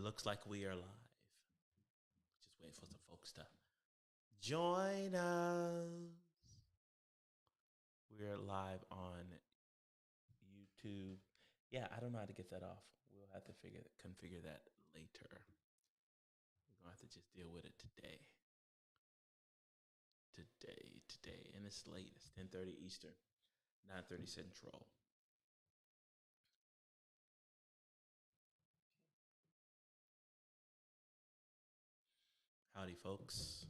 looks like we are live. Just waiting for some folks to join us. We're live on YouTube. Yeah, I don't know how to get that off. We'll have to configure that later. We're gonna have to just deal with it today. And it's late. It's 10:30 Eastern, 9:30 Central. Howdy, folks.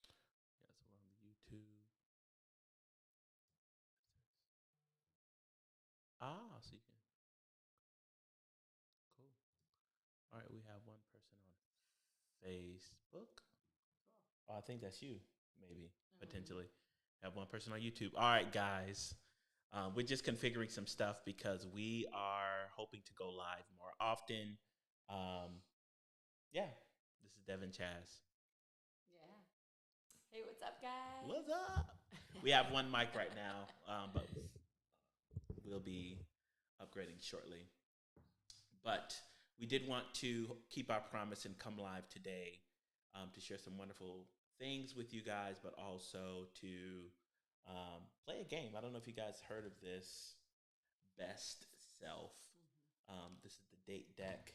Yeah, so we're on the YouTube. So you can. Cool. All right, we have one person on Facebook. Oh, I think that's you, maybe, potentially. Have one person on YouTube. All right, guys. We're just configuring some stuff because we are hoping to go live more often. Yeah, this is Devin Chaz. Yeah. Hey, what's up, guys? What's up? We have one mic right now, but we'll be upgrading shortly. But we did want to keep our promise and come live today to share some wonderful things with you guys, but also to play a game. I don't know if you guys heard of this, Best Self. This is the date deck.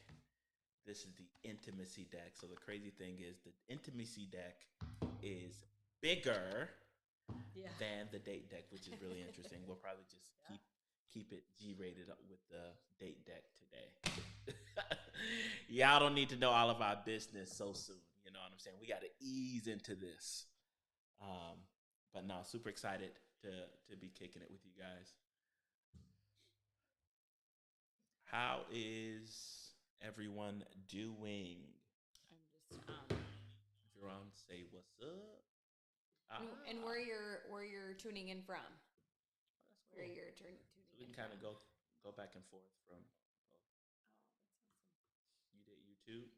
This is the intimacy deck. So the crazy thing is the intimacy deck is bigger than the date deck, which is really interesting. We'll probably just keep it G-rated up with the date deck today. Y'all don't need to know all of our business so soon. You know what I'm saying? We got to ease into this. But no, super excited to be kicking it with you guys. How is everyone doing? I'm just If you're on, say what's up. And where you're tuning in from? Cool. Where you're tuning so we can kind of go back and forth from. You did YouTube.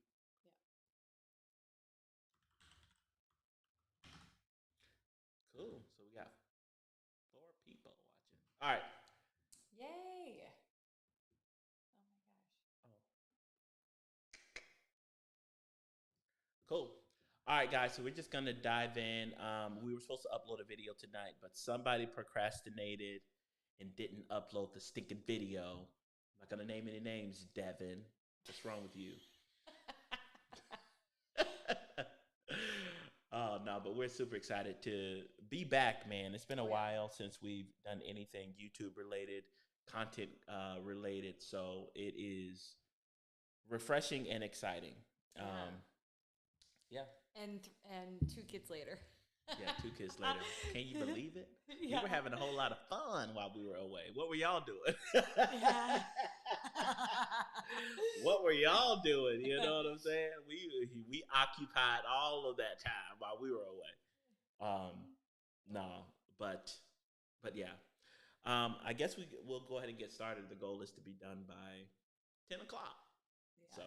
Yeah. Cool. So we got 4 people watching. All right. Yay! Oh my gosh. Cool. All right, guys. So we're just gonna dive in. We were supposed to upload a video tonight, but somebody procrastinated and didn't upload the stinking video. I'm not gonna name any names, Devin. What's wrong with you? Oh no, but we're super excited to be back, man. It's been a while since we've done anything YouTube related, content related, so it is refreshing and exciting. Yeah. And 2 kids later. Yeah, 2 kids later. Can you believe it? Yeah. We were having a whole lot of fun while we were away. What were y'all doing? Yeah. What were y'all doing? You know what I'm saying? We occupied all of that time while we were away. No, but yeah. I guess we'll go ahead and get started. The goal is to be done by 10 o'clock. Yes. So,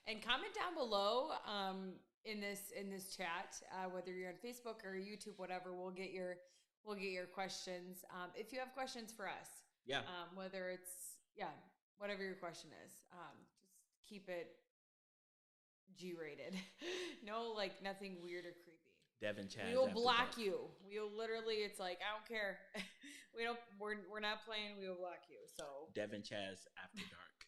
and comment down below in this chat, whether you're on Facebook or YouTube, whatever. We'll get your questions. If you have questions for us, whether it's whatever your question is, just keep it G-rated. No, like nothing weird or creepy. Devin Chaz. We will block you. We'll literally. It's like I don't care. We're not playing. We will block you. So Devin Chaz after dark.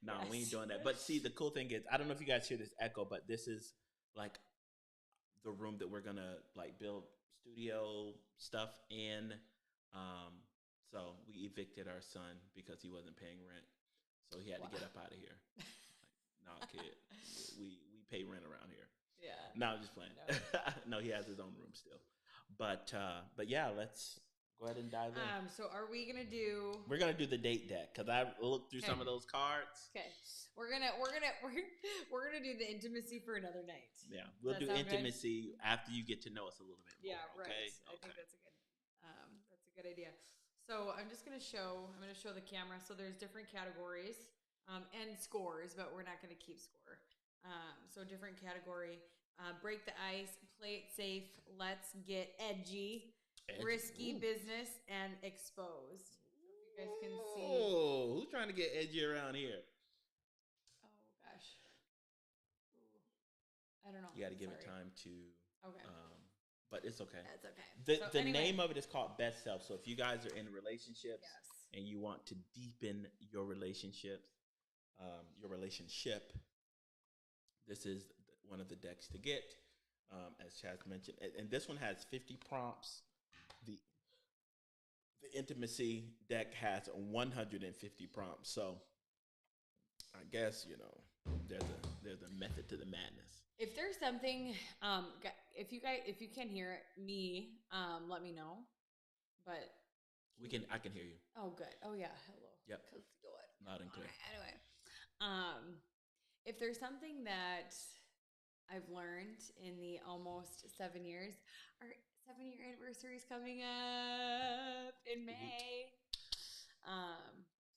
No, we ain't doing that. But see, the cool thing is, I don't know if you guys hear this echo, but this is like the room that we're gonna like build studio stuff in. So we evicted our son because he wasn't paying rent, so he had to get up out of here. Like, nah, kid, we pay rent around here. Yeah. No, I'm just playing. No, he has his own room still. But yeah, let's go ahead and dive in. So are we gonna do? We're gonna do the date deck because I looked through some of those cards. Okay. We're gonna do the intimacy for another night. Yeah, we'll do intimacy after you get to know us a little bit more. Yeah, right. Okay? I think that's a good idea. So I'm gonna show the camera. So there's different categories and scores, but we're not gonna keep score. So different category. Break the ice, play it safe, let's get edgy. risky business, and exposed. So if you guys can see. Oh, who's trying to get edgy around here? Oh gosh. Ooh. I don't know. You got to give it time to. Okay. But it's okay. That's okay. The name of it is called Best Self. So if you guys are in relationships and you want to deepen your relationship, this is one of the decks to get. As Chaz mentioned, and this one has 50 prompts. The intimacy deck has 150 prompts. So I guess there's a method to the madness. If there's something, if you can hear me, let me know. But I can hear you. Oh, good. Oh yeah. Hello. Yep. Loud and clear. Right, anyway, if there's something that I've learned in the almost 7 years, our 7-year anniversary is coming up in May.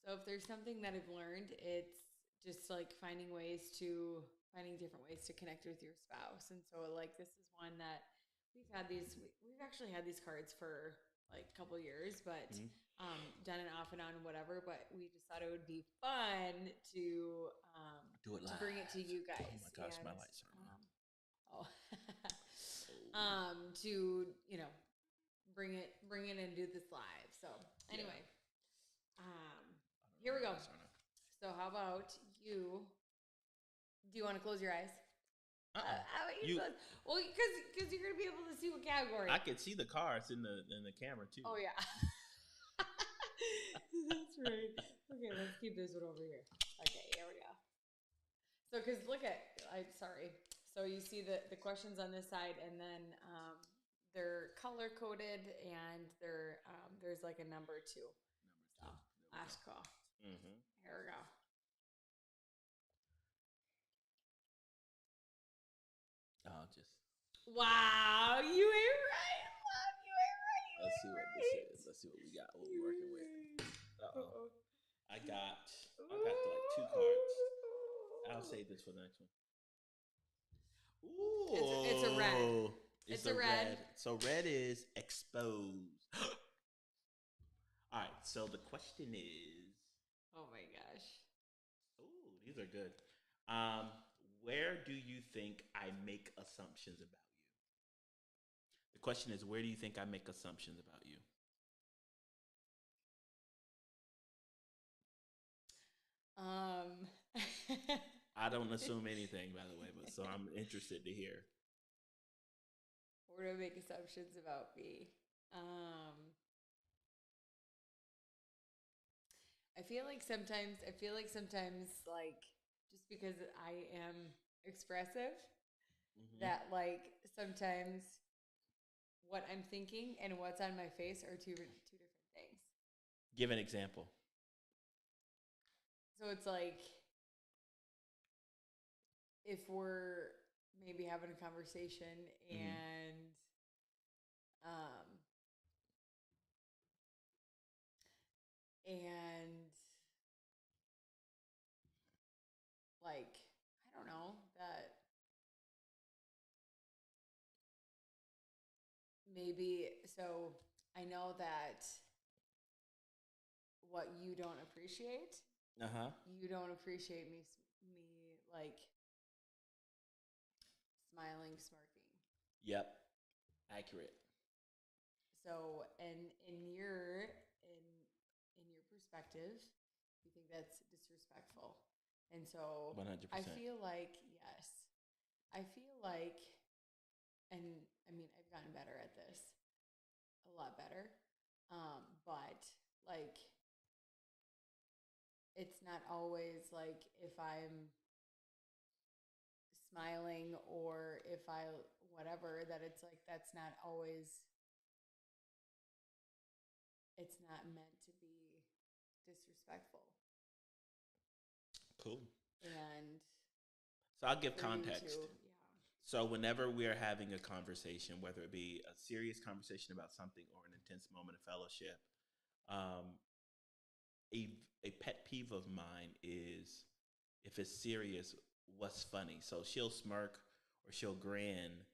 So if there's something that I've learned, it's just like finding different ways to connect with your spouse. And so like this is one that we've actually had these cards for like a couple years, but done it off and on, whatever. But we just thought it would be fun to do it live, to bring it to you guys. Oh my gosh, my lights are on. To bring it and do this live. So anyway, here we go. So how about you? Do you want to close your eyes? How about you close? Well, because you're gonna be able to see what category. I could see the cards in the camera too. Oh yeah, that's right. Okay, let's keep this one over here. Okay, here we go. So, because So you see the questions on this side, and then they're color coded, and there's like a number two. So last call. Mm-hmm. Here we go. Wow, you ain't right, love. You ain't right. Let's see what this is. Let's see what we got. What we're working with. I got like 2 cards. I'll save this for the next one. Ooh, it's a red. It's a red. So red is exposed. All right. So the question is. Oh my gosh. Ooh, these are good. Where do you think I make assumptions about you? The question is, where do you think I make assumptions about you? I don't assume anything, by the way, but so I'm interested to hear. Where do I make assumptions about me? I feel like sometimes, like, just because I am expressive, that like sometimes what I'm thinking and what's on my face are two different things. Give an example. So it's like if we're maybe having a conversation and like I don't know, that maybe, so I know that what you don't appreciate, you don't appreciate me like smiling, smirking. Yep, accurate. So, and in your perspective, you think that's disrespectful, and so 100%. I feel like and I mean, I've gotten better at this, a lot better, but like it's not always like if I'm smiling or if I whatever, that it's like that's not always, it's not meant to be disrespectful. Cool. And so I'll give context. So whenever we're having a conversation, whether it be a serious conversation about something or an intense moment of fellowship, a pet peeve of mine is if it's serious, what's funny? So she'll smirk or she'll grin,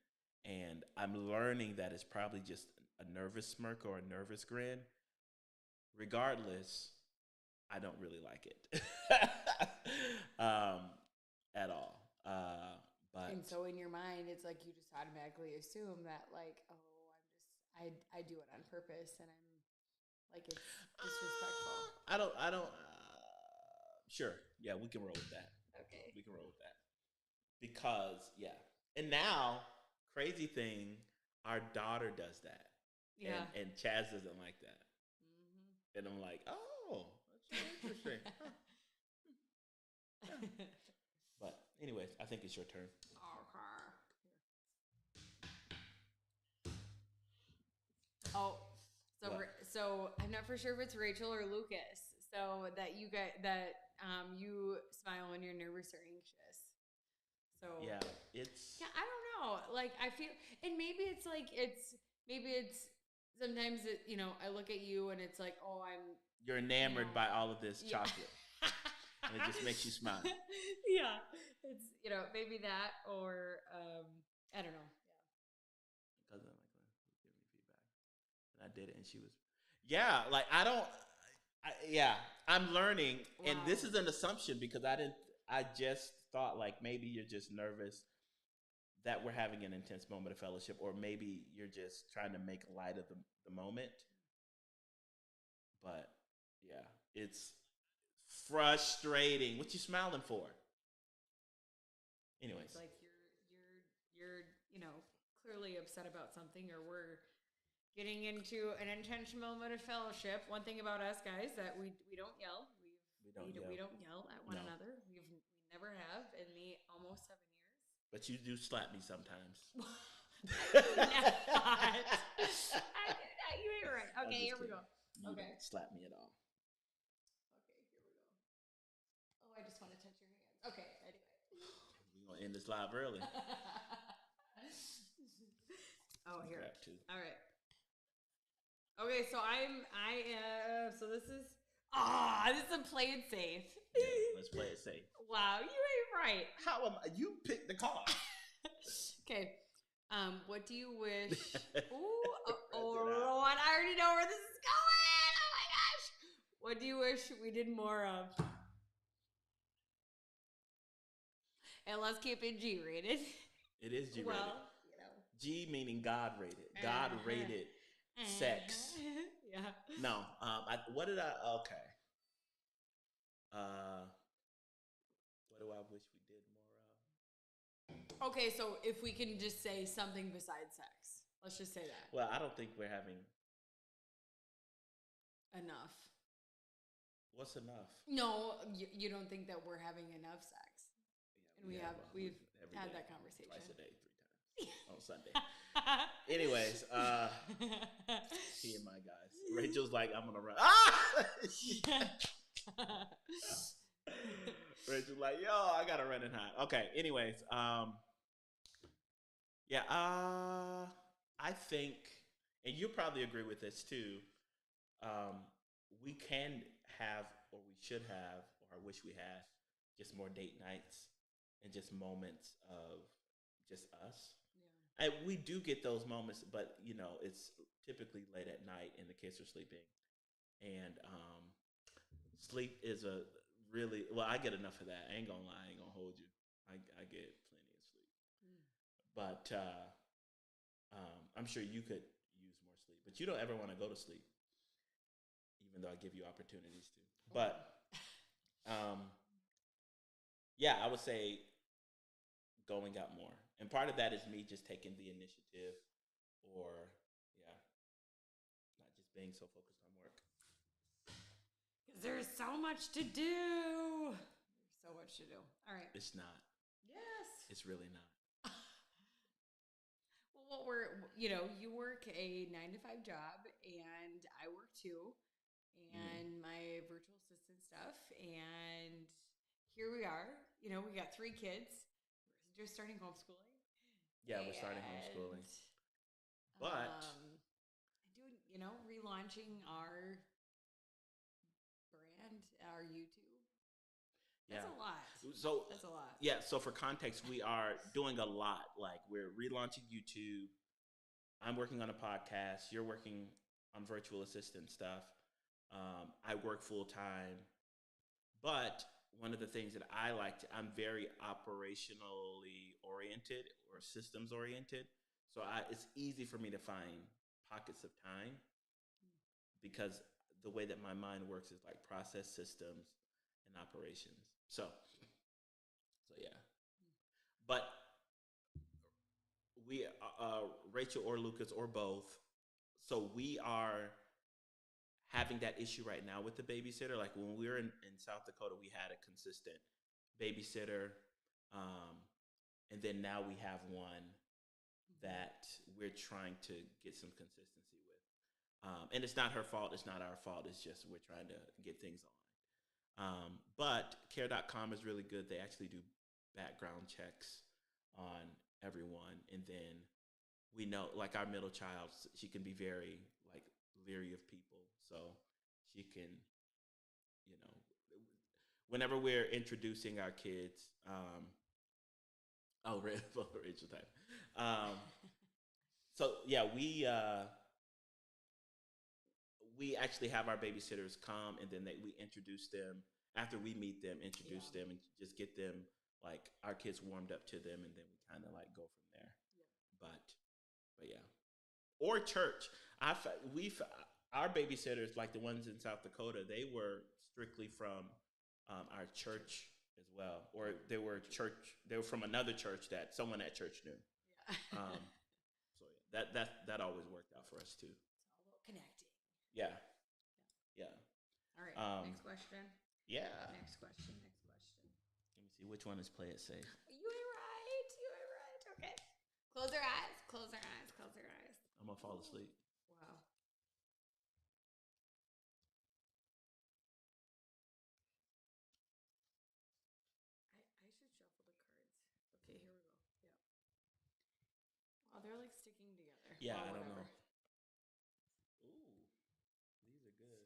and I'm learning that it's probably just a nervous smirk or a nervous grin, regardless, I don't really like it at all. But and so in your mind, it's like you just automatically assume that like, oh, I do it on purpose, and I'm like it's disrespectful. I don't. Sure, yeah, we can roll with that. Okay, we can roll with that because and now crazy thing, our daughter does that. Yeah, and Chaz doesn't like that, and I'm like, oh, that's interesting. Yeah. But anyways, I think it's your turn. Oh, so I'm not for sure if it's Rachel or Lucas. So that you you smile when you're nervous or anxious. So yeah, I don't know. Like I feel, and maybe it's sometimes I look at you and it's like, oh, you're enamored by all of this chocolate. And it just makes you smile. Yeah, it's maybe that or I don't know. Yeah, cousin like give me feedback, and I did it, and she was like I'm learning, and this is an assumption because I just thought like maybe you're just nervous that we're having an intense moment of fellowship, or maybe you're just trying to make light of the moment. But yeah, it's frustrating. What you smiling for? Anyways, it's like you're clearly upset about something, or we're getting into an intense moment of fellowship. One thing about us guys that we don't yell. We don't yell at one another. We never have in the almost 7 years. But you do slap me sometimes. I do not. You ain't right. Okay, here we go. You don't slap me at all. Okay, here we go. Oh, I just want to touch your hands. Okay, anyway. We're going to end this live early. Oh, here. All right. Okay, so so this is a play it safe. Yeah, let's play it safe. Wow, you ain't right. How am I? You picked the card. Okay. What do you wish? Rowan, I already know where this is going. Oh my gosh. What do you wish we did more of? And let's keep it G rated. It is G rated. Well, G meaning God rated. God rated sex. Yeah. No. What did I? Okay. What do I wish we did more of? Okay, so if we can just say something besides sex, let's just say that. Well, I don't think we're having enough. What's enough? No, you don't think that we're having enough sex? Yeah, and we've had that conversation twice a day, 3 times on Sunday. Anyways, he and my guys. Rachel's like, I'm gonna run. Rachel's like, yo, I gotta run and hide. Okay. Anyways, I think, and you probably agree with this too. We can have, or we should have, or I wish we had, just more date nights and just moments of just us. And we do get those moments, but it's typically late at night and the kids are sleeping, and sleep is I get enough of that. I ain't gonna lie, I ain't gonna hold you. I get plenty of sleep, but I'm sure you could use more sleep, but you don't ever want to go to sleep, even though I give you opportunities to. But I would say going out more. And part of that is me just taking the initiative, or not just being so focused on work. Because there's so much to do. There's so much to do. All right. It's not. Yes. It's really not. Well, you work a 9-to-5 job, and I work too, and my virtual assistant stuff, and here we are. We got 3 kids. We're just starting homeschooling. Yeah, we're starting homeschooling. But relaunching our brand, our YouTube. That's a lot. So that's a lot. Yeah. So for context, we are doing a lot. Like we're relaunching YouTube. I'm working on a podcast. You're working on virtual assistant stuff. I work full time, but one of the things that I like to, I'm very operationally oriented or systems oriented. So it's easy for me to find pockets of time because the way that my mind works is like process systems and operations. So yeah. But we, Rachel or Lucas or both, so we are having that issue right now with the babysitter. Like when we were in South Dakota, we had a consistent babysitter. And then now we have one that we're trying to get some consistency with. And it's not her fault. It's not our fault. It's just we're trying to get things on. But care.com is really good. They actually do background checks on everyone. And then we know, like our middle child, she can be very like leery of people. So she can, you know, whenever we're introducing our kids, Rachel time. So yeah, we actually have our babysitters come, and then we introduce them after we meet them, introduce them, and just get them like our kids warmed up to them, and then we kind of like go from there. Yeah. But yeah, or church. Our babysitters, like the ones in South Dakota, they were strictly from our church as well, or they were from another church that someone at church knew. Yeah. So yeah, that always worked out for us too. It's all about connecting. Yeah. All right. Next question. Yeah. Next question. Let me see, which one is play it safe? You ain't right. Okay. Close your eyes. I'm gonna fall asleep. Wow. I should shuffle the cards. Okay, here we go. Yeah. Wow, they're like sticking together. Yeah, I don't know. Ooh, these are good.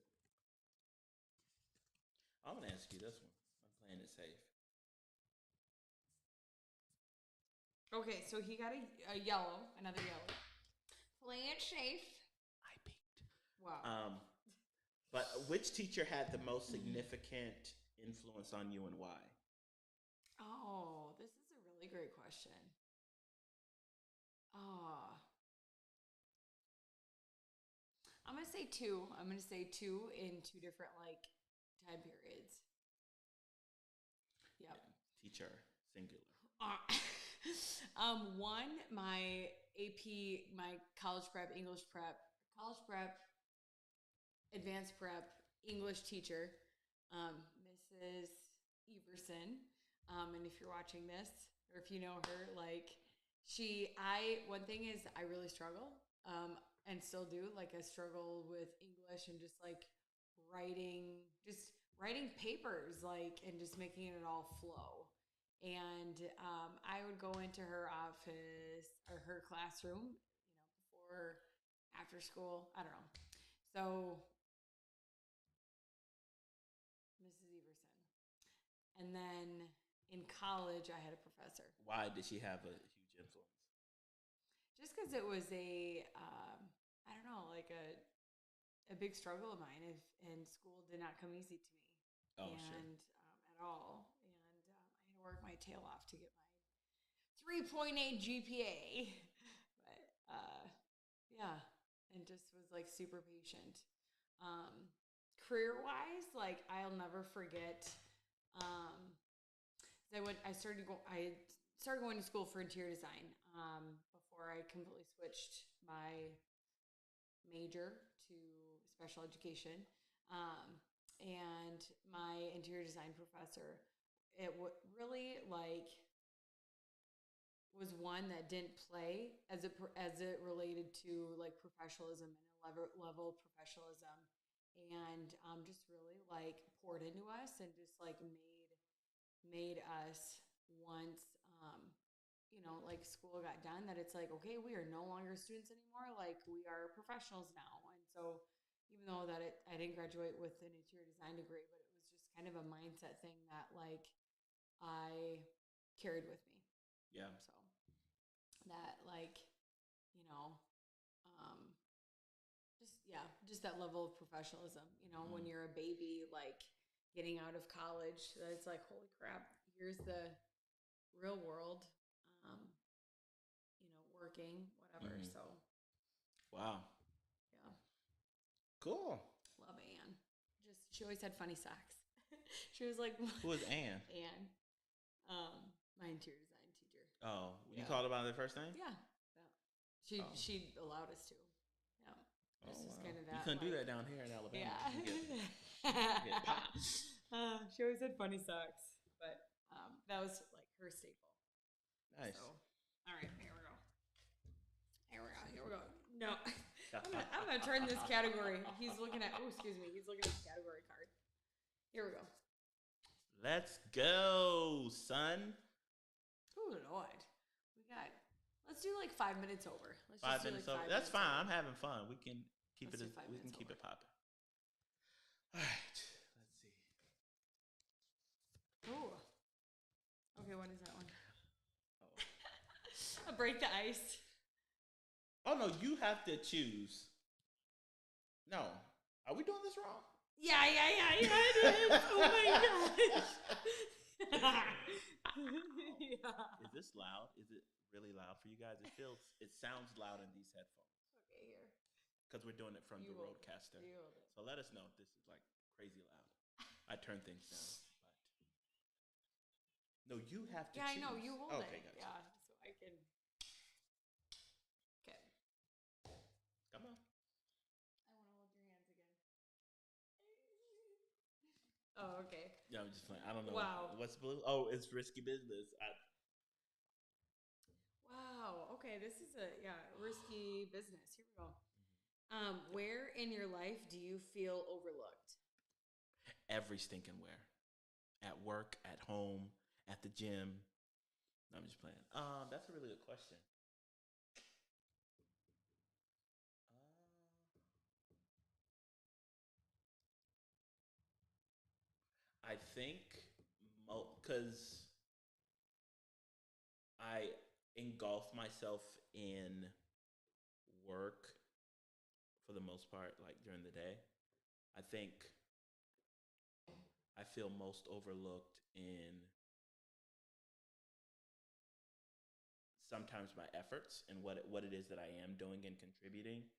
I'm gonna ask you this one. I'm playing it safe. Okay, so he got a yellow, another yellow. Playing it safe. I peeked. Wow. But which teacher had the most significant influence on you and why? Oh, this is a really great question. I'm gonna say two. I'm gonna say two in two different like time periods. Yep. Teacher, singular. One, my AP, my college prep, advanced prep English teacher, Mrs. Everson. And if you're watching this, or if you know her, like one thing is I really struggle, and still do. Like I struggle with English and just like writing papers, like, and just making it all flow. And I would go into her office or her classroom, before, after school. I don't know. So, Mrs. Everson. And then in college, I had a professor. Why did she have a huge influence? Just because it was I don't know, like a big struggle of mine. And school did not come easy to me. Oh, sure. At all. Work my tail off to get my 3.8 GPA, but yeah, and just was like super patient. Career wise, like I'll never forget. I started going to school for interior design before I completely switched my major to special education, and my interior design professor. It really like was one that didn't play as it related to like professionalism and a level of professionalism, and just really like poured into us and just like made us once like school got done that it's like, okay, we are no longer students anymore, like we are professionals now. And so even though that I didn't graduate with an interior design degree, but it was just kind of a mindset thing that like I carried with me. Yeah. So that like, Yeah, just that level of professionalism. You know, when you're a baby, like getting out of college, it's like, holy crap, here's the real world. You know, working, whatever. So, wow, yeah, cool. love Anne. She always had funny socks. She was like, who is Anne? Anne, my interior design teacher. Oh, you called her by their first name? Yeah. She allowed us to. Yeah. This is kind of that. You couldn't do that down here in Alabama. Yeah. Get pops. She always had funny socks, but that was like her staple. Nice. So, all right, here we go. No, I'm gonna turn this category. He's looking at. Oh, excuse me. He's looking at the category card. Here we go. Let's go, son. Oh Lord, let's do like 5 minutes over. Let's 5 minutes over. That's fine. I'm having fun. We can keep it popping. All right. Let's see. Oh. Okay, what is that one? Oh. Break the ice. Oh no, you have to choose. No. Are we doing this wrong? Yeah, it is. Oh my gosh. Yeah. Is this loud? Is it really loud for you guys? It sounds loud in these headphones. Okay, here. Because we're doing it from the Rodecaster. So let us know if this is like crazy loud. I turn things down. But no, you have to choose. I know. You hold it. Gotcha. Yeah, so I can. Okay. Come on. I want to hold your hands again. Oh, okay. Yeah, I'm just playing. I don't know. Wow. What's blue? Oh, it's risky business. Wow. Okay, this is risky business. Here we go. Where in your life do you feel overlooked? Every stinking where. At work, at home, at the gym. No, I'm just playing. That's a really good question. I think because I engulf myself in work for the most part, like during the day. I think I feel most overlooked in sometimes my efforts and what it is that I am doing and contributing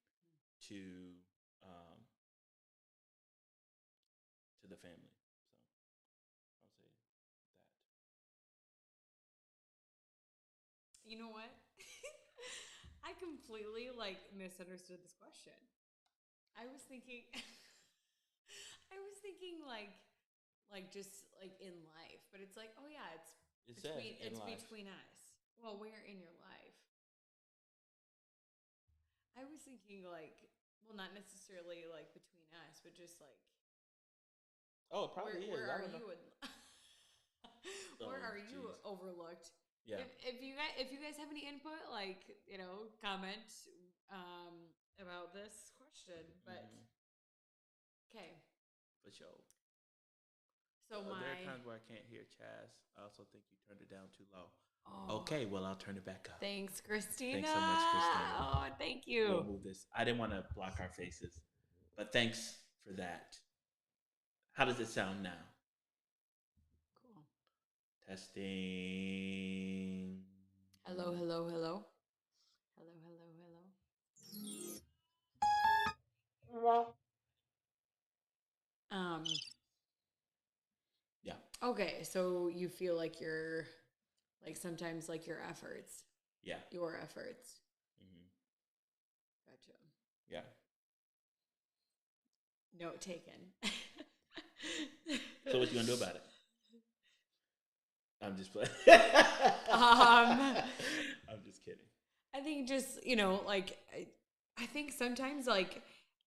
to the family. So I'll say that. You know what? I completely misunderstood this question. I was thinking just like in life, but it's like, oh yeah, it's between us. Well, where in your life? I was thinking not necessarily between us, but just oh, it probably where is. Are you? Where are you overlooked? Yeah. If you guys have any input, comment about this question. But okay, for sure. So there are times where I can't hear Chaz. I also think you turned it down too low. Oh. Okay, well I'll turn it back up. Thanks, Christina. Thanks so much, Christina. Oh, thank you. We'll move this. I didn't want to block our faces, but thanks for that. How does it sound now? Cool. Testing. Hello. Yeah. Okay, so you feel like you're sometimes your efforts. Yeah. Your efforts. Mm-hmm. Gotcha. Yeah. Note taken. So what you gonna do about it? I'm just playing. I'm just kidding. I think just, I think sometimes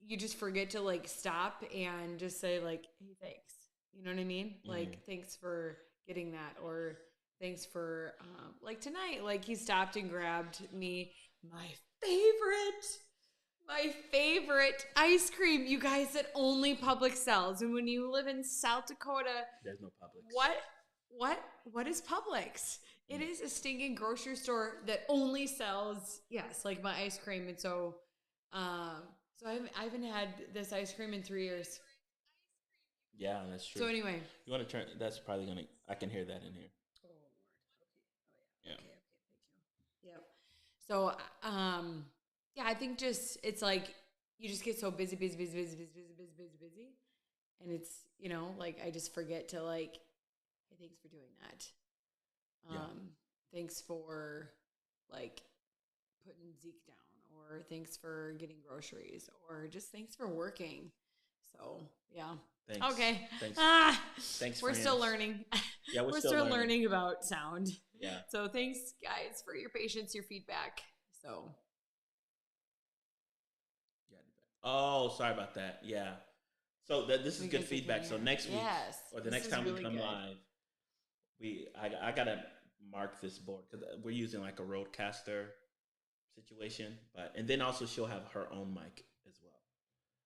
you just forget to stop and just say hey, thanks. You know what I mean? Mm-hmm. Thanks for getting that, or thanks for tonight, he stopped and grabbed me my favorite ice cream, you guys, that only Publix sells. And when you live in South Dakota, there's no Publix. What is Publix? It is a stinking grocery store that only sells, my ice cream. And so So I haven't had this ice cream in 3 years. Yeah, that's true. So anyway, you want to turn? That's probably gonna. I can hear that in here. Oh Lord. Okay. Oh yeah. Yeah. Okay. Thank you. Yep. So yeah, I think just it's like you just get so busy, and it's like I just forget to like, hey, thanks for doing that. Thanks for like putting Zeke down, or thanks for getting groceries, or just thanks for working. So yeah. Thanks. Okay. Thanks. Thanks. We're still learning. Yeah, we're still learning about sound. Yeah. So thanks, guys, for your patience, your feedback. So. Oh, sorry about that. Yeah. So this is good feedback. So next week, or the next time we come live, I gotta mark this board because we're using like a Rodecaster situation, and then also she'll have her own mic as well.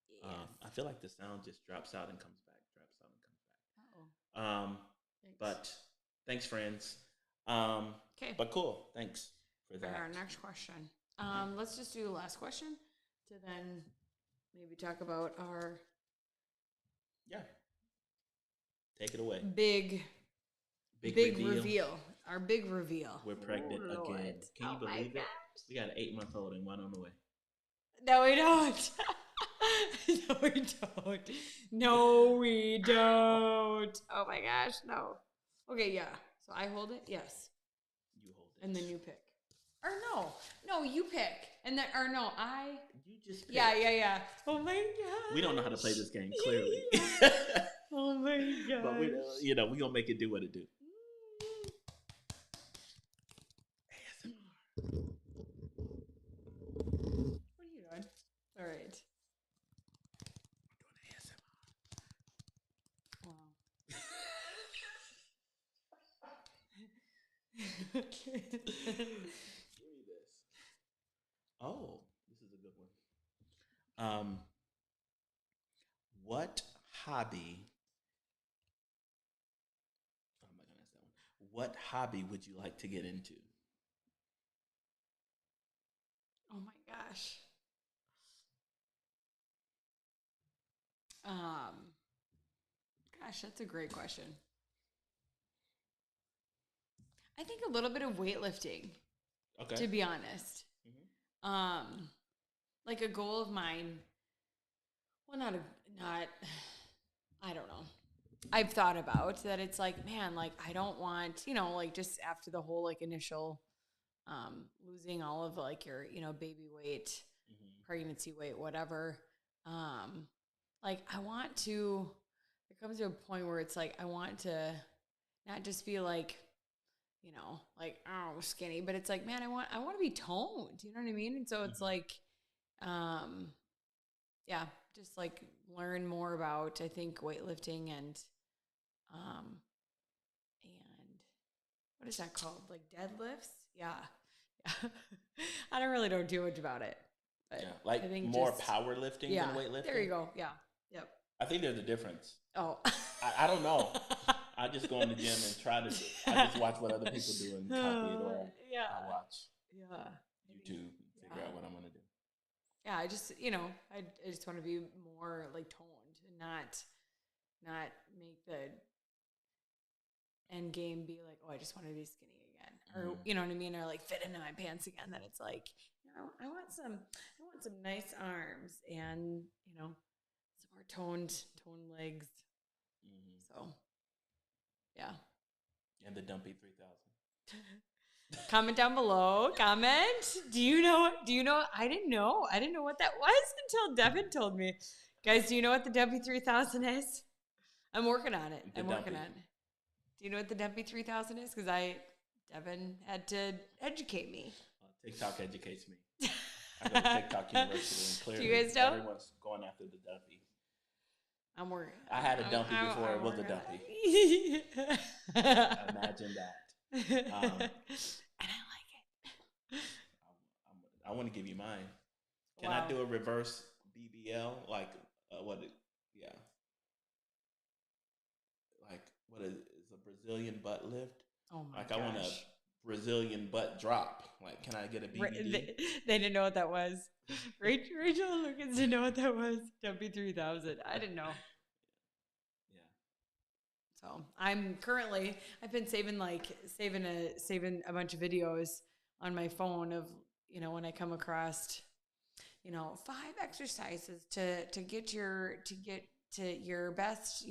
Yes. I feel like the sound just drops out and comes back, drops out and comes back. But thanks, friends. Okay. But cool. Thanks for that. Our next question. Let's just do the last question to then maybe talk about our. Yeah. Take it away. Big reveal. Our big reveal. We're pregnant again. Can you believe it? We got an 8-month-old and one on the way. No, we don't. No, we don't. No, we don't. Oh my gosh, no. Okay, yeah. So I hold it? Yes. You hold it. And then you pick. Or no, you pick. And then, You just pick. Yeah. Oh my God. We don't know how to play this game, clearly. Oh my God. But we're going to make it do what it do. What are you doing? All right. We're doing ASMR. Wow. Okay. Give me this. Oh, this is a good one. What hobby? Oh, I'm not gonna ask that one. What hobby would you like to get into? Oh my gosh. Gosh, that's a great question. I think a little bit of weightlifting. Okay. To be honest. Mm-hmm. Like a goal of mine. Well, not I don't know. I've thought about that. It's like, man, like I don't want, like just after the whole like initial losing all of like your, baby weight, mm-hmm. pregnancy weight, whatever. Like I want to, it comes to a point where it's like, I want to not just be like, like, oh, skinny, but it's like, man, I want to be toned. You know what I mean? And so it's like, yeah, just like learn more about, I think, weightlifting and what is that called? Like deadlifts? Yeah. I don't too much about it. But yeah, like I think more powerlifting than weightlifting. There you go. Yeah. Yep. I think there's a difference. Oh. I don't know. I just go in the gym and try to. I just watch what other people do and copy it, or I watch YouTube and figure out what I'm gonna do. Yeah, I just I just want to be more like toned and not make the end game be like, oh, I just want to be skinny again, or you know what I mean, or like fit into my pants again. That it's like, I want some nice arms and some more toned legs. Mm-hmm. So. Yeah. And the Dumpy 3000. Comment down below. Comment. Do you know? I didn't know. I didn't know what that was until Devin told me. Guys, do you know what the Dumpy 3000 is? I'm working on it. I'm working on it. Do you know what the Dumpy 3000 is? Because Devin had to educate me. TikTok educates me. I go to TikTok University and clearly do you guys know? Everyone's going after the Dumpy. I'm worried. I had a Dumpy before it was a Dumpy. Imagine that. And I like it. I want to give you mine. Can I do a reverse BBL? Like, yeah. Like, what is a Brazilian butt lift? Oh my gosh. I want to Brazilian butt drop. Like, can I get a BBD? They didn't know what that was. Rachel and Lucas didn't know what that was. Dumpy 3000. I didn't know. Yeah. So I've been saving a bunch of videos on my phone of, when I come across, 5 exercises to get to your best,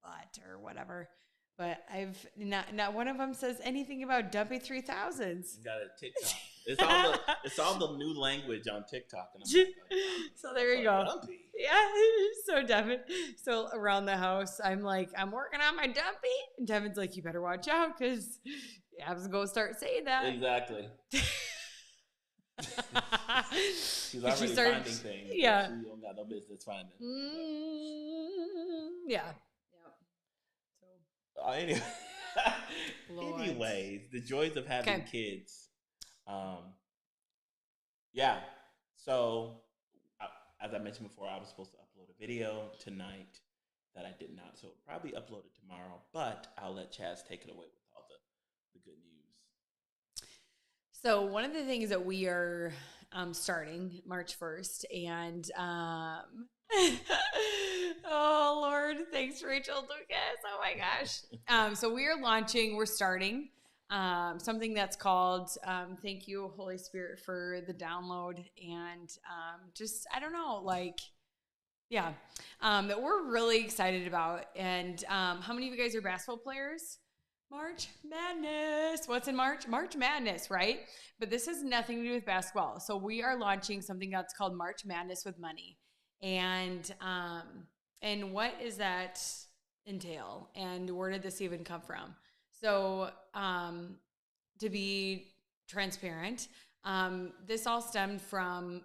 butt or whatever. But I've not one of them says anything about Dumpy 3000s. You got a TikTok. It's all the new language on TikTok. And I'm so there you go. Dumpy. Yeah, so Devin. So around the house, I'm like, I'm working on my Dumpy. And Devin's like, you better watch out because I was going to start saying that. Exactly. She's already finding things. Yeah. She don't got no business finding. Yeah. Anyways, the joys of having kids. Yeah. So, as I mentioned before, I was supposed to upload a video tonight that I did not. So, probably upload it tomorrow. But I'll let Chaz take it away with all the good news. So, one of the things that we are starting March 1st, and oh Lord, thanks Rachel Lucas. Oh my gosh. So we're starting something that's called Thank You Holy Spirit for the download, and that we're really excited about. And how many of you guys are basketball players? March Madness. What's in March? March Madness, right? But this has nothing to do with basketball. So we are launching something that's called March Madness with Money. And what does that entail? And where did this even come from? So to be transparent, this all stemmed from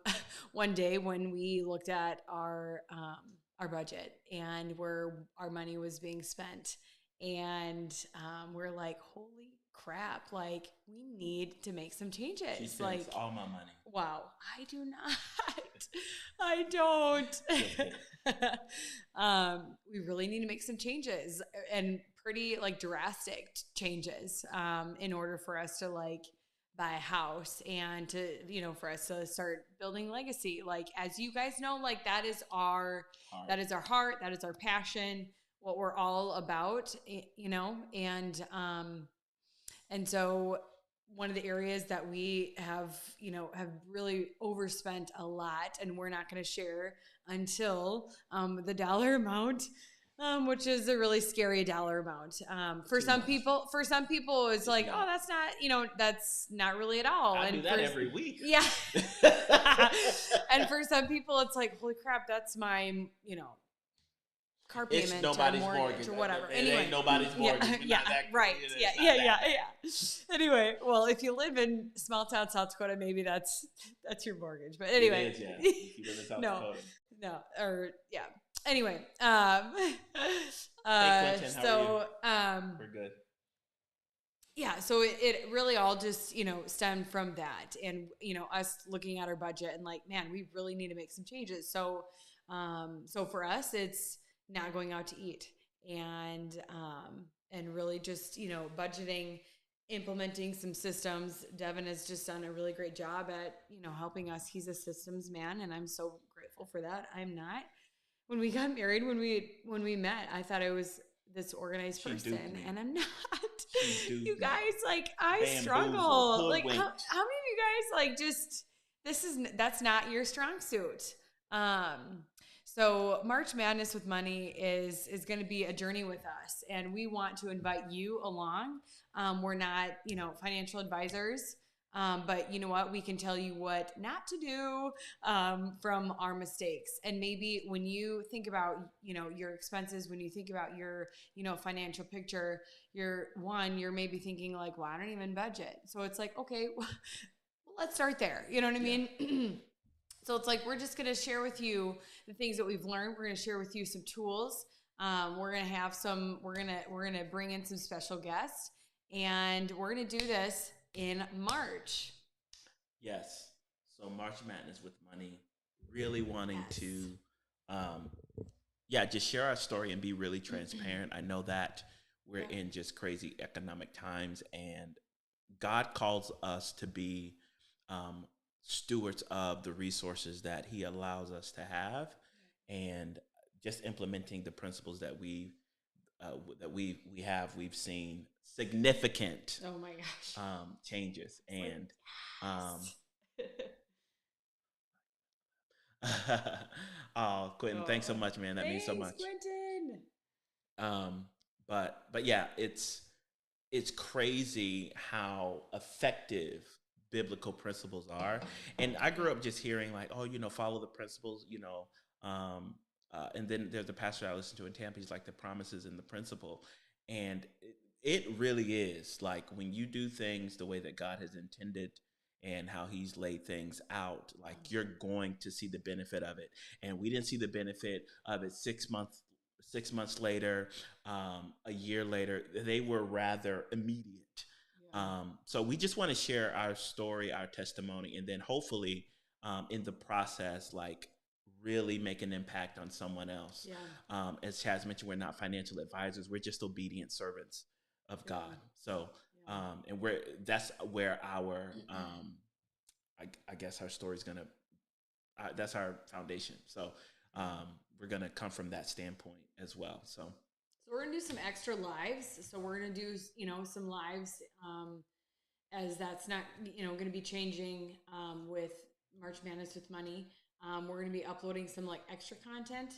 one day when we looked at our budget and where our money was being spent. And we're like, holy crap, like we need to make some changes. She spends like all my money. Wow, I do not. I don't. We really need to make some changes, and pretty like drastic changes in order for us to like buy a house and to, for us to start building legacy. Like, as you guys know, like that is our heart, that is our passion, what we're all about, and so one of the areas that we have really overspent a lot, and we're not going to share until the dollar amount, which is a really scary dollar amount. For some people, it's like, oh, that's not, that's not really at all. I do that every week. Yeah. And for some people, it's like, holy crap, that's my, car payment, it's nobody's mortgage or whatever. It ain't nobody's mortgage. Yeah, right. Yeah. Anyway, well, if you live in small town South Dakota, maybe that's your mortgage. But anyway, it is, yeah. If you live in South Dakota. No, or yeah. Anyway, hey, Quentin, how are you? We're good. Yeah, so it really all just, stemmed from that, and us looking at our budget and like, man, we really need to make some changes. So for us, it's not going out to eat, and really just budgeting, implementing some systems. Devin has just done a really great job at helping us. He's a systems man, and I'm so grateful for that. I'm not. When we got married, when we met, I thought I was this organized person, and I'm not. You guys, like, I struggle. Like, how many of you guys like just that's not your strong suit? So March Madness with Money is going to be a journey with us, and we want to invite you along. We're not, financial advisors, but you know what? We can tell you what not to do from our mistakes. And maybe when you think about, your expenses, when you think about your, financial picture, you're maybe thinking like, well, I don't even budget. So it's like, okay, well, let's start there. You know what I mean? So it's like, we're just going to share with you the things that we've learned. We're going to share with you some tools. We're going to have we're going to bring in some special guests, and we're going to do this in March. Yes. So March Madness with Money, really wanting to, just share our story and be really transparent. I know that we're in just crazy economic times, and God calls us to be stewards of the resources that He allows us to have, and just implementing the principles that we have. We've seen significant oh my gosh changes, and oh, Quentin, thanks so much, man. That means so much. Quentin. But yeah, it's crazy how effective biblical principles are. And I grew up just hearing like, oh, follow the principles, and then there's a pastor I listen to in Tampa. He's like, the promises and the principle. And it really is like when you do things the way that God has intended and how He's laid things out, like you're going to see the benefit of it. And we didn't see the benefit of it 6 months later, a year later. They were rather immediate. So we just want to share our story, our testimony, and then hopefully in the process, like really make an impact on someone else. As Chaz mentioned, we're not financial advisors. We're just obedient servants of God. So, and that's where our, I guess our story's going to, that's our foundation. So we're going to come from that standpoint as well. So we're going to do some extra lives. So we're going to do, some lives as that's not, going to be changing with March Madness with Money. We're going to be uploading some like extra content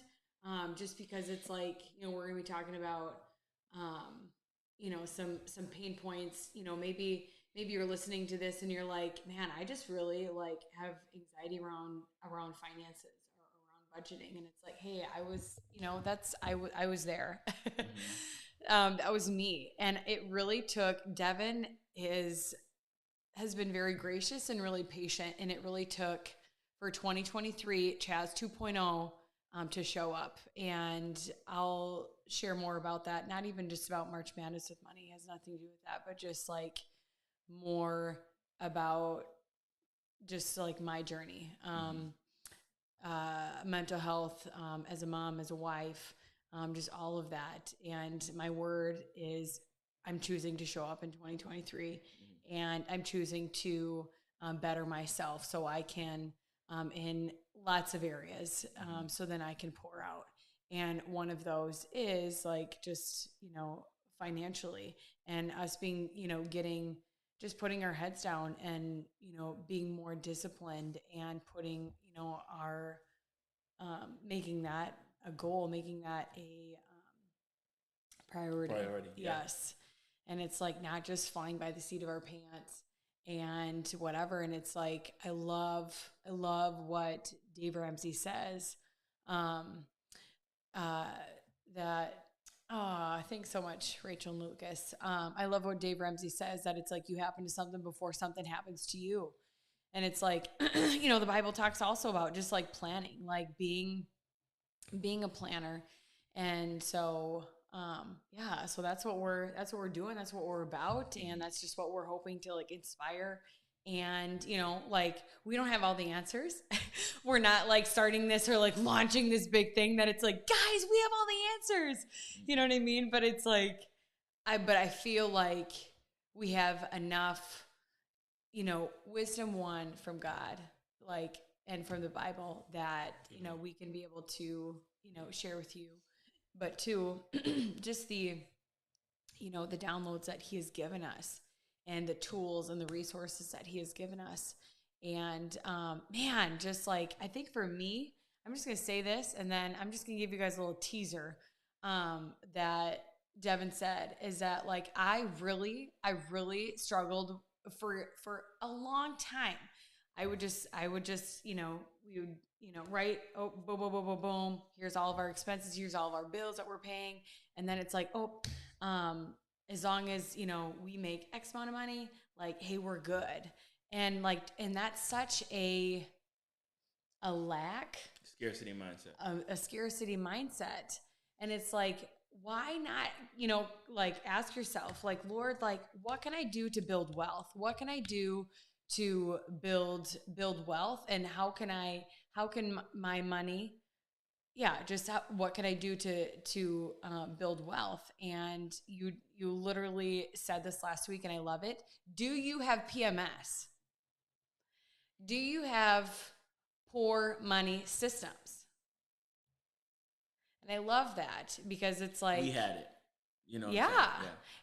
just because it's like, we're going to be talking about, some pain points, maybe you're listening to this and you're like, man, I just really like have anxiety around finances or around budgeting. And it's like, hey, I was, I was there. That was me. And it really took, Devin has been very gracious and really patient. And it really took for 2023, Chaz 2.0 to show up. And I'll share more about that. Not even just about March Madness with Money. It has nothing to do with that, but just like more about just like my journey, mental health, as a mom, as a wife, just all of that. And my word is I'm choosing to show up in 2023 and I'm choosing to better myself so I can, in lots of areas, so then I can pour out. And one of those is like just, financially, and us being, just putting our heads down and, being more disciplined and putting, our, making that a goal, making that a priority. Yes. And it's like not just flying by the seat of our pants and whatever. And it's like, I love what Dave Ramsey says, thanks so much, Rachel and Lucas. I love what Dave Ramsey says, that it's like you happen to something before something happens to you. And it's like, the Bible talks also about just like planning, like being a planner. And so, so that's what we're doing. That's what we're about. And that's just what we're hoping to like inspire. And, like we don't have all the answers. We're not like starting this or like launching this big thing that it's like, guys, we have all the answers. You know what I mean? But it's like, I feel like we have enough, wisdom, one, from God, like, and from the Bible that, we can be able to, share with you. But two, just the downloads that He has given us and the tools and the resources that He has given us. And, man, just like, I think for me, I'm just going to say this, and then I'm just going to give you guys a little teaser, that Devin said is that like, I really struggled for a long time. I would just, we would, write, oh, boom, boom, boom, boom, boom. Here's all of our expenses. Here's all of our bills that we're paying. And then it's like, as long as, we make X amount of money, like, hey, we're good. And like, and that's such a lack. Scarcity mindset. A scarcity mindset. And it's like, why not, like ask yourself, like, Lord, like, what can I do to build wealth? What can I do to build wealth? And how can my money, just what can I do to build wealth? And you literally said this last week, and I love it. Do you have PMS? Do you have poor money systems? And I love that because it's like we had it. You know, yeah.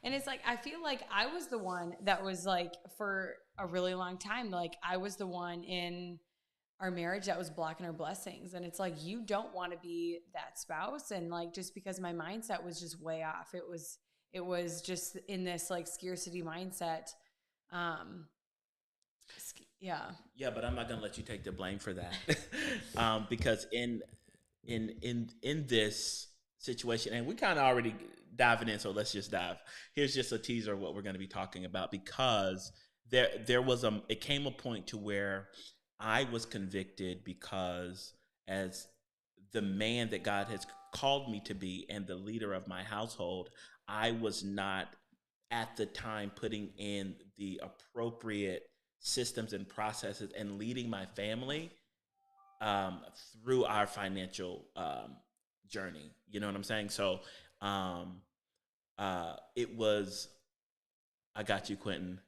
And it's like, I feel like I was the one that was like, for a really long time, like I was the one in our marriage that was blocking our blessings. And it's like, you don't want to be that spouse. And like, just because my mindset was just way off, it was just in this like scarcity mindset. Yeah, but I'm not going to let you take the blame for that. Because in this situation, and we kind of already diving in, so let's just dive. Here's just a teaser of what we're going to be talking about, because it came a point to where I was convicted, because as the man that God has called me to be and the leader of my household, I was not at the time putting in the appropriate systems and processes and leading my family through our financial journey. You know what I'm saying? So it was, I got you, Quentin.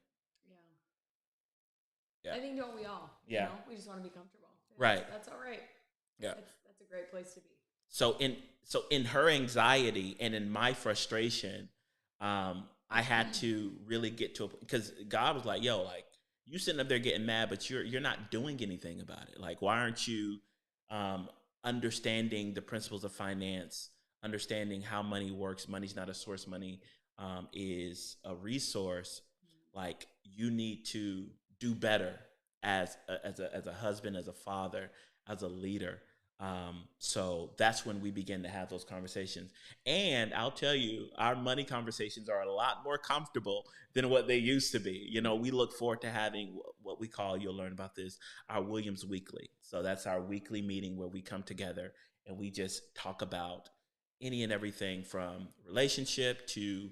Yeah. I think don't we all? Yeah. You know? We just want to be comfortable. Right. That's all right. Yeah. That's a great place to be. So in her anxiety and in my frustration, I had to really get to because God was like, yo, like, you sitting up there getting mad, but you're not doing anything about it. Like, why aren't you understanding the principles of finance, understanding how money works? Money's not a source. Money is a resource. Like, you need to do better as a husband, as a father, as a leader. So that's when we begin to have those conversations. And I'll tell you, our money conversations are a lot more comfortable than what they used to be. You know, we look forward to having what we call, you'll learn about this, our Williams Weekly. So that's our weekly meeting where we come together and we just talk about any and everything from relationship to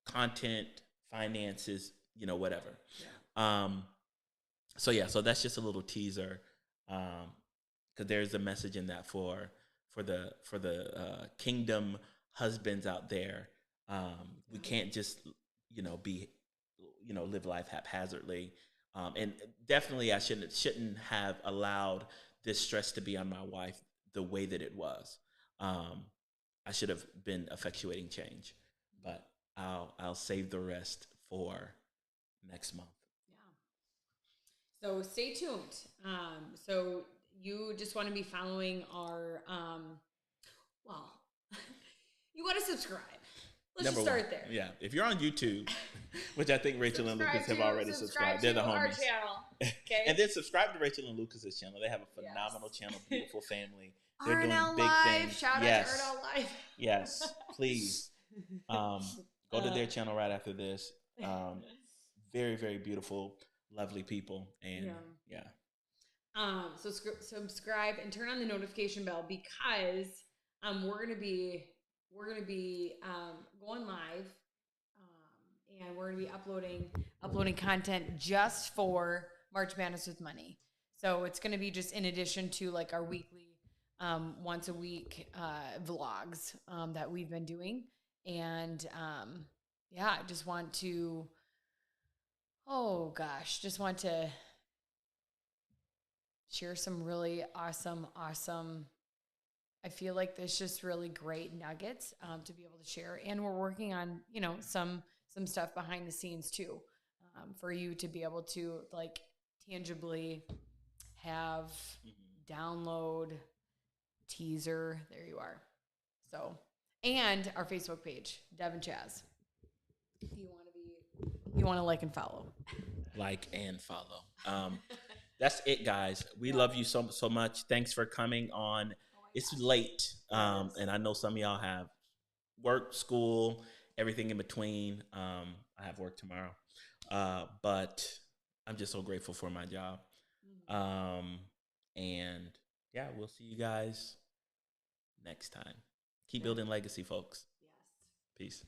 content, finances, you know, whatever. Yeah. So that's just a little teaser. Because there's a message in that for the kingdom husbands out there. We can't just live life haphazardly, and definitely I shouldn't have allowed this stress to be on my wife the way that it was. I should have been effectuating change, but I'll save the rest for next month. Yeah. So stay tuned. So you just want to be following our, you want to subscribe. Let's just start there. Yeah. If you're on YouTube, which I think Rachel and Lucas have already subscribed. They're the homies. Our channel. Okay. And then subscribe to Rachel and Lucas's channel. They have a phenomenal channel, beautiful family. They're doing RNL big Live. things. Shout out to RNL Live. Yes. Please. Go to their channel right after this. Very, very beautiful, lovely people. And yeah. So subscribe and turn on the notification bell, because we're gonna be going live, and we're gonna be uploading content just for March Madness with Money. So it's gonna be just in addition to like our weekly, once a week vlogs that we've been doing, and I just want to share some really awesome. I feel like there's just really great nuggets to be able to share, and we're working on some stuff behind the scenes too, for you to be able to like tangibly have download teaser. There you are. So, and our Facebook page, Dev and Chaz. If you want to like and follow. Like and follow. That's it, guys. We love you so much. Thanks for coming on. It's late, and I know some of y'all have work, school, everything in between. I have work tomorrow, but I'm just so grateful for my job. And yeah, we'll see you guys next time. Keep building legacy, folks. Yes. Peace.